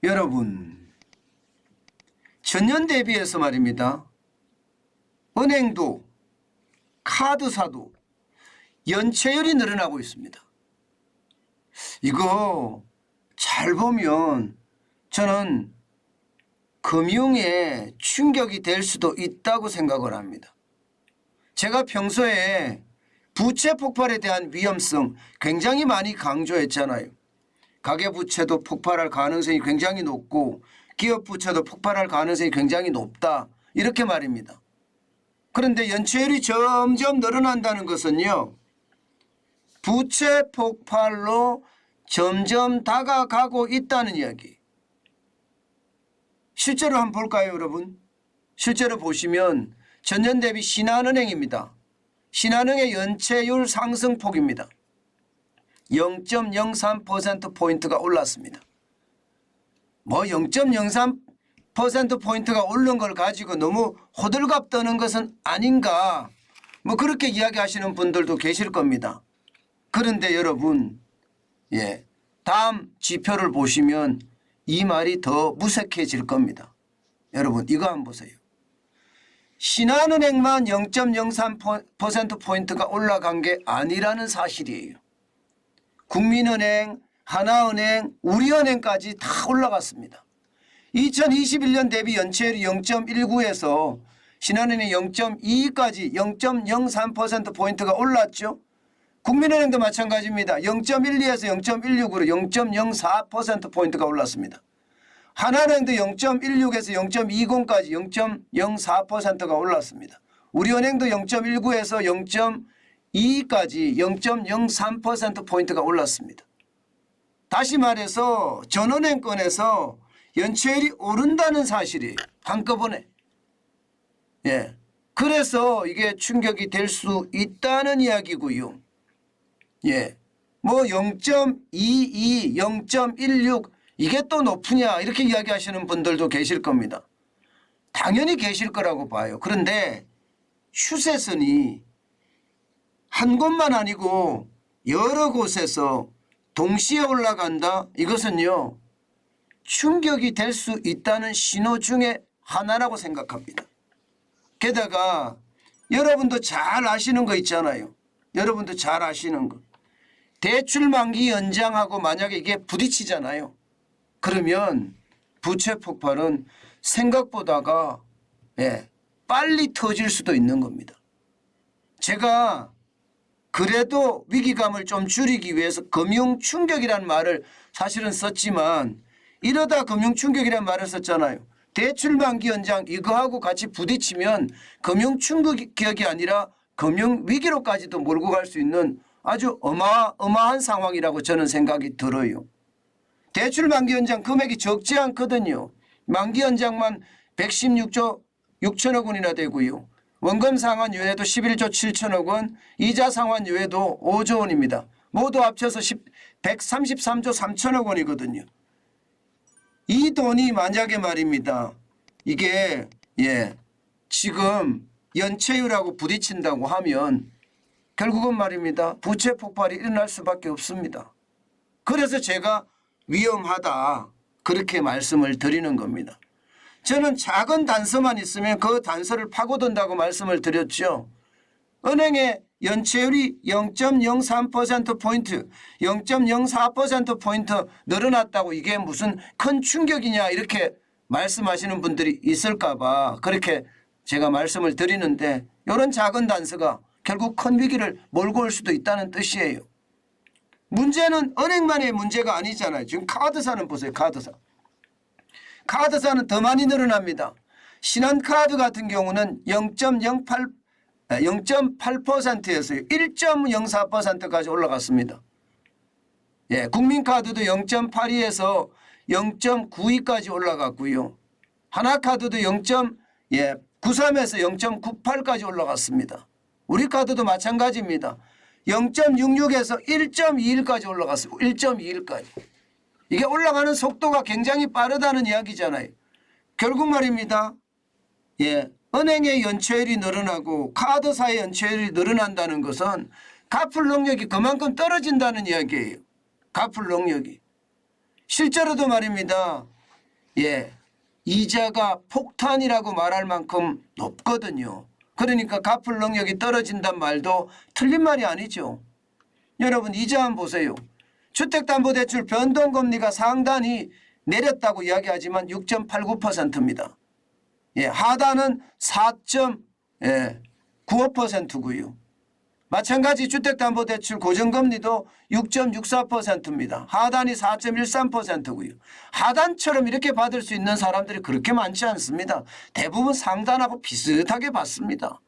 여러분, 전년 대비해서 말입니다. 은행도 카드사도 연체율이 늘어나고 있습니다. 이거 잘 보면 저는 금융에 충격이 될 수도 있다고 생각을 합니다. 제가 평소에 부채 폭발에 대한 위험성 굉장히 많이 강조했잖아요. 가계부채도 폭발할 가능성이 굉장히 높고 기업부채도 폭발할 가능성이 굉장히 높다, 이렇게 말입니다. 그런데 연체율이 점점 늘어난다는 것은요, 부채 폭발로 점점 다가가고 있다는 이야기. 실제로 한번 볼까요, 여러분? 실제로 보시면 전년 대비 신한은행입니다. 신한은행의 연체율 상승폭입니다. 0.03%포인트가 올랐습니다. 뭐 0.03%포인트가 오른 걸 가지고 너무 호들갑 떠는 것은 아닌가, 뭐 그렇게 이야기하시는 분들도 계실 겁니다. 그런데 여러분, 다음 지표를 보시면 이 말이 더 무색해질 겁니다. 여러분, 이거 한번 보세요. 신한은행만 0.03%포인트가 올라간 게 아니라는 사실이에요. 국민은행, 하나은행, 우리은행까지 다 올라갔습니다. 2021년 대비 연체율이 0.19에서 신한은행이 0.22까지 0.03%포인트가 올랐죠. 국민은행도 마찬가지입니다. 0.12에서 0.16으로 0.04%포인트가 올랐습니다. 하나은행도 0.16에서 0.20까지 0.04%가 올랐습니다. 우리은행도 0.19에서 0.2까지 0.03%포인트가 올랐습니다. 다시 말해서 전원행권에서 연체율이 오른다는 사실이에요. 한꺼번에. 그래서 이게 충격이 될 수 있다는 이야기고요. 뭐 0.22, 0.16 이게 또 높으냐, 이렇게 이야기하시는 분들도 계실 겁니다. 당연히 계실 거라고 봐요. 그런데 추세선이 한 곳만 아니고 여러 곳에서 동시에 올라간다, 이것은요 충격이 될 수 있다는 신호 중에 하나라고 생각합니다. 게다가 여러분도 잘 아시는 거 있잖아요. 여러분도 잘 아시는 거. 대출 만기 연장하고 만약에 이게 부딪히잖아요. 그러면 부채 폭발은 생각보다가 빨리 터질 수도 있는 겁니다. 제가 그래도 위기감을 좀 줄이기 위해서 금융충격이라는 말을 사실은 썼지만, 이러다 금융충격이라는 말을 썼잖아요. 대출 만기 연장 이거하고 같이 부딪히면 금융충격이 아니라 금융위기로까지도 몰고 갈 수 있는 아주 어마어마한 상황이라고 저는 생각이 들어요. 대출 만기 연장 금액이 적지 않거든요. 만기 연장만 116조 6천억 원이나 되고요. 원금 상환 유예도 11조 7천억 원, 이자 상환 유예도 5조 원입니다. 모두 합쳐서 133조 3천억 원이거든요. 이 돈이 만약에 말입니다, 이게 지금 연체율하고 부딪힌다고 하면 결국은 말입니다, 부채 폭발이 일어날 수밖에 없습니다. 그래서 제가 위험하다, 그렇게 말씀을 드리는 겁니다. 저는 작은 단서만 있으면 그 단서를 파고든다고 말씀을 드렸죠. 은행의 연체율이 0.03%포인트, 0.04%포인트 늘어났다고 이게 무슨 큰 충격이냐, 이렇게 말씀하시는 분들이 있을까 봐 그렇게 제가 말씀을 드리는데, 이런 작은 단서가 결국 큰 위기를 몰고 올 수도 있다는 뜻이에요. 문제는 은행만의 문제가 아니잖아요. 지금 카드사는 보세요. 카드사는 더 많이 늘어납니다. 신한카드 같은 경우는 0.8%에서 1.04%까지 올라갔습니다. 국민카드도 0.82에서 0.92까지 올라갔고요. 하나카드도 0.93에서 0.98까지 올라갔습니다. 우리카드도 마찬가지입니다. 0.66에서 1.21까지 올라갔어요. 1.21까지. 이게 올라가는 속도가 굉장히 빠르다는 이야기잖아요. 결국 말입니다, 은행의 연체율이 늘어나고 카드사의 연체율이 늘어난다는 것은 갚을 능력이 그만큼 떨어진다는 이야기예요. 갚을 능력이. 실제로도 말입니다, 예, 이자가 폭탄이라고 말할 만큼 높거든요. 그러니까 갚을 능력이 떨어진단 말도 틀린 말이 아니죠. 여러분 이자 한번 보세요. 주택담보대출 변동금리가 상단이 내렸다고 이야기하지만 6.89%입니다. 예, 하단은 4.95%고요. 마찬가지 주택담보대출 고정금리도 6.64%입니다. 하단이 4.13%고요. 하단처럼 이렇게 받을 수 있는 사람들이 그렇게 많지 않습니다. 대부분 상단하고 비슷하게 받습니다.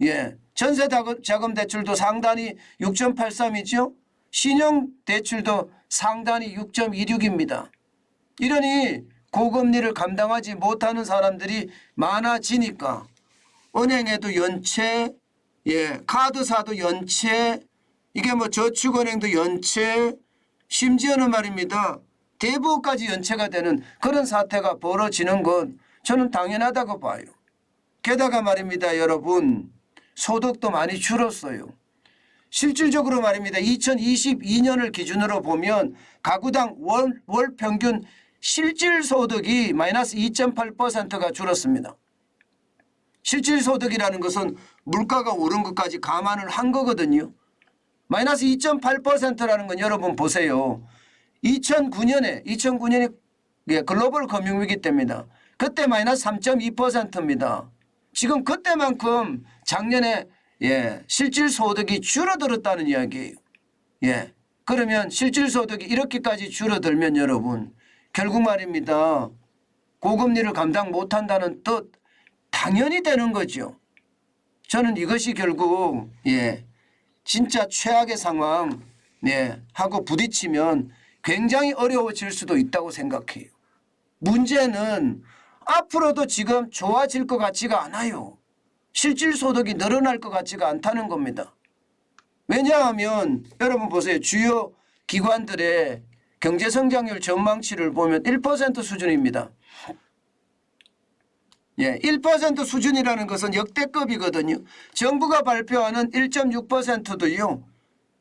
예, 전세자금 대출도 상단이 6.83이죠. 신용대출도 상단이 6.26입니다. 이러니 고금리를 감당하지 못하는 사람들이 많아지니까 은행에도 연체, 예, 카드사도 연체, 이게 뭐 저축은행도 연체, 심지어는 말입니다. 대부까지 연체가 되는 그런 사태가 벌어지는 건 저는 당연하다고 봐요. 게다가 말입니다. 여러분 소득도 많이 줄었어요. 실질적으로 말입니다. 2022년을 기준으로 보면 가구당 월 평균 실질소득이 마이너스 2.8%가 줄었습니다. 실질소득이라는 것은 물가가 오른 것까지 감안을 한 거거든요. 마이너스 2.8%라는 건 여러분 보세요. 2009년에 글로벌 금융위기 때입니다. 그때 마이너스 3.2%입니다. 지금 그때만큼 작년에 실질소득이 줄어들었다는 이야기예요. 예. 그러면 실질소득이 이렇게까지 줄어들면 여러분 결국 말입니다. 고금리를 감당 못한다는 뜻 당연히 되는 거죠. 저는 이것이 결국 진짜 최악의 상황 하고 부딪히면 굉장히 어려워질 수도 있다고 생각해요. 문제는 앞으로도 지금 좋아질 것 같지가 않아요. 실질소득이 늘어날 것 같지가 않다는 겁니다. 왜냐하면 여러분 보세요. 주요 기관들의 경제성장률 전망치를 보면 1% 수준입니다. 1% 수준이라는 것은 역대급이거든요. 정부가 발표하는 1.6%도요.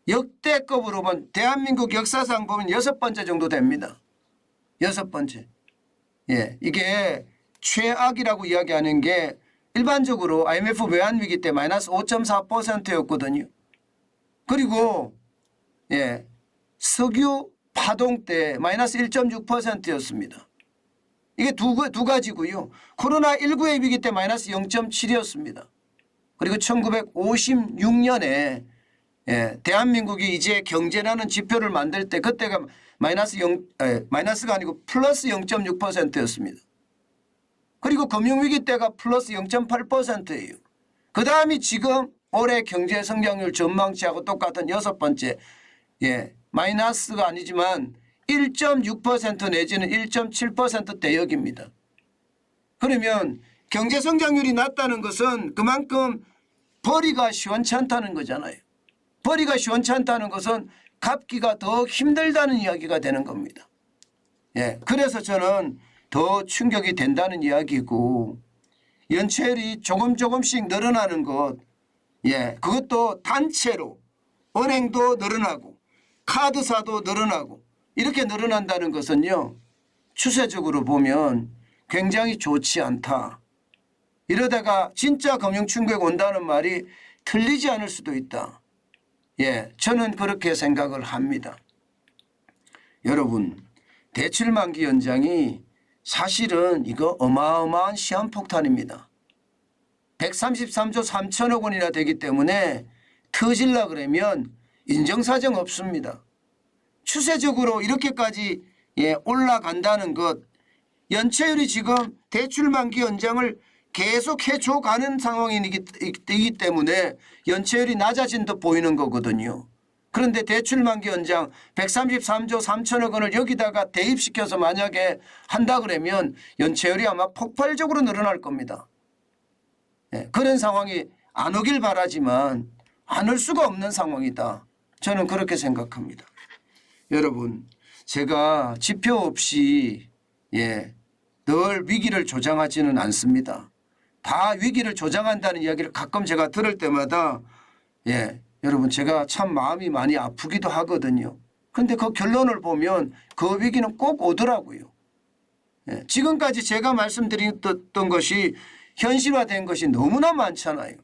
역대급으로 보면 대한민국 역사상 보면 6번째 정도 됩니다. 6번째. 이게 최악이라고 이야기하는 게 일반적으로 IMF 외환위기 때 마이너스 5.4%였거든요. 그리고 석유 파동 때 마이너스 1.6%였습니다. 이게 두 가지고요. 코로나19의 위기 때 마이너스 0.7이었습니다. 그리고 1956년에 대한민국이 이제 경제라는 지표를 만들 때 그때가 마이너스가 아니고 플러스 0.6%였습니다. 그리고 금융위기 때가 플러스 0.8%예요. 그 다음이 지금 올해 경제성장률 전망치하고 똑같은 6번째 마이너스가 아니지만 1.6% 내지는 1.7% 대역입니다. 그러면 경제성장률이 낮다는 것은 그만큼 벌이가 시원치 않다는 거잖아요. 벌이가 시원치 않다는 것은 갚기가 더 힘들다는 이야기가 되는 겁니다. 그래서 저는 더 충격이 된다는 이야기고 연체율이 조금씩 늘어나는 것 그것도 단체로 은행도 늘어나고 카드사도 늘어나고 이렇게 늘어난다는 것은요. 추세적으로 보면 굉장히 좋지 않다. 이러다가 진짜 금융충격이 온다는 말이 틀리지 않을 수도 있다. 저는 그렇게 생각을 합니다. 여러분 대출 만기 연장이 사실은 이거 어마어마한 시한폭탄입니다. 133조 3천억 원이나 되기 때문에 터질라 그러면 인정사정 없습니다. 추세적으로 이렇게까지 올라간다는 것 연체율이 지금 대출 만기 연장을 계속 해줘가는 상황이기 때문에 연체율이 낮아진 듯 보이는 거거든요. 그런데 대출 만기 연장 133조 3천억 원을 여기다가 대입시켜서 만약에 한다 그러면 연체율이 아마 폭발적으로 늘어날 겁니다. 그런 상황이 안 오길 바라지만 안 올 수가 없는 상황이다. 저는 그렇게 생각합니다. 여러분 제가 지표 없이 늘 위기를 조장하지는 않습니다. 다 위기를 조장한다는 이야기를 가끔 제가 들을 때마다 여러분 제가 참 마음이 많이 아프기도 하거든요. 그런데 그 결론을 보면 그 위기는 꼭 오더라고요. 예, 지금까지 제가 말씀드렸던 것이 현실화된 것이 너무나 많잖아요.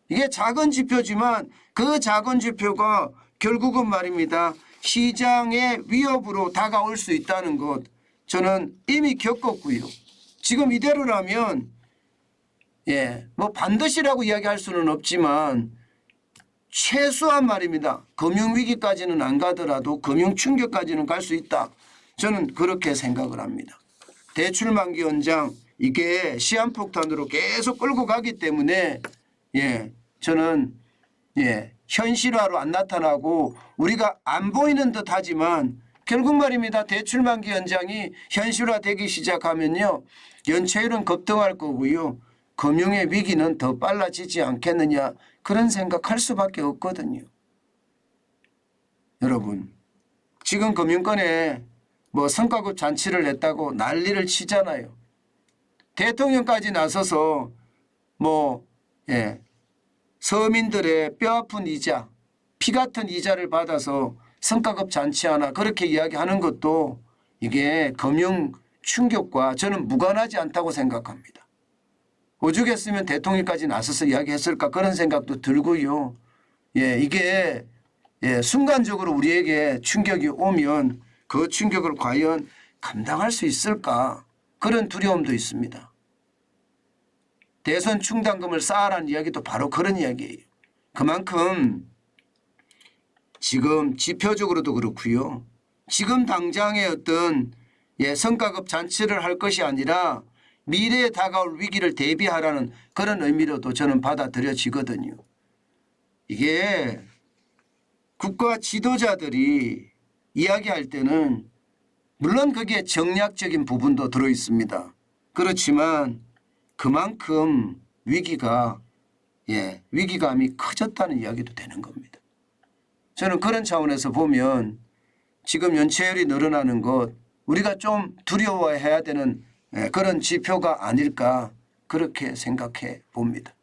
이게 작은 지표지만 그 작은 지표가 결국은 말입니다. 시장의 위협으로 다가올 수 있다는 것 저는 이미 겪었고요. 지금 이대로라면 뭐 반드시라고 이야기할 수는 없지만 최소한 말입니다. 금융위기까지는 안 가더라도 금융충격까지는 갈 수 있다. 저는 그렇게 생각을 합니다. 대출만기 연장 이게 시한폭탄으로 계속 끌고 가기 때문에 저는 현실화로 안 나타나고 우리가 안 보이는 듯 하지만 결국 말입니다. 대출만기 연장이 현실화되기 시작하면요. 연체율은 급등할 거고요. 금융의 위기는 더 빨라지지 않겠느냐 그런 생각할 수밖에 없거든요. 여러분 지금 금융권에 뭐 성과급 잔치를 냈다고 난리를 치잖아요. 대통령까지 나서서 서민들의 뼈아픈 이자 피 같은 이자를 받아서 성과급 잔치 하나 그렇게 이야기하는 것도 이게 금융 충격과 저는 무관하지 않다고 생각합니다. 오죽했으면 대통령까지 나서서 이야기했을까 그런 생각도 들고요. 이게 순간적으로 우리에게 충격이 오면 그 충격을 과연 감당할 수 있을까 그런 두려움도 있습니다. 대선 충당금을 쌓아라는 이야기도 바로 그런 이야기예요. 그만큼 지금 지표적으로도 그렇고요. 지금 당장의 어떤 성과급 잔치를 할 것이 아니라 미래에 다가올 위기를 대비하라는 그런 의미로도 저는 받아들여지거든요. 이게 국가 지도자들이 이야기할 때는 물론 거기에 정략적인 부분도 들어 있습니다. 그렇지만 그만큼 위기감이 커졌다는 이야기도 되는 겁니다. 저는 그런 차원에서 보면 지금 연체율이 늘어나는 것 우리가 좀 두려워해야 되는 그런 지표가 아닐까 그렇게 생각해 봅니다.